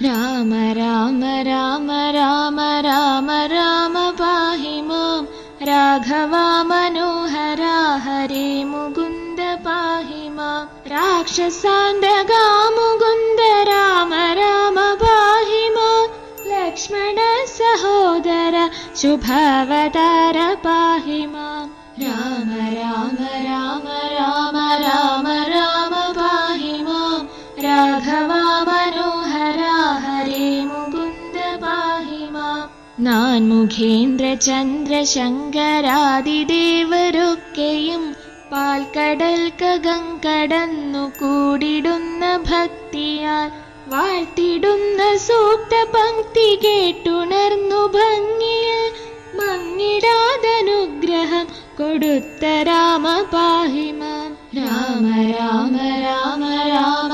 രാമ രാമ രാമ രാമ രാമ രാമ പാഹി മാം രാഘവ മനോഹര ഹരേ മുകുന്ദ പാഹി മാം രാക്ഷസാന്തകാ മുകുന്ദ രാമ രാമ പാഹി മാം ലക്ഷ്മണ സഹോദര ശുഭാവതാര പാഹി മാം രാമ രാമ രാമ രാമ രാമ രാമ പാഹി മാം രാഘവ മനോഹര ഹരേ മുകുന്ദ പാഹി മാം നാൻമുഖേന്ദ്ര ചന്ദ്രശങ്കരാദിദേവരൊക്കെയും പാൽക്കടൽക്കകം കടന്നു കൂടിടുന്ന ഭക്തിയാൽ വാഴ്ത്തിടുന്ന സൂക്ത പങ്ക്തി കേട്ടുണർന്നു ഭംഗിയിൽ മങ്ങിടാതനുഗ്രഹം കൊടുത്ത രാമ പാഹി മാം രാമ രാമ രാമ രാമ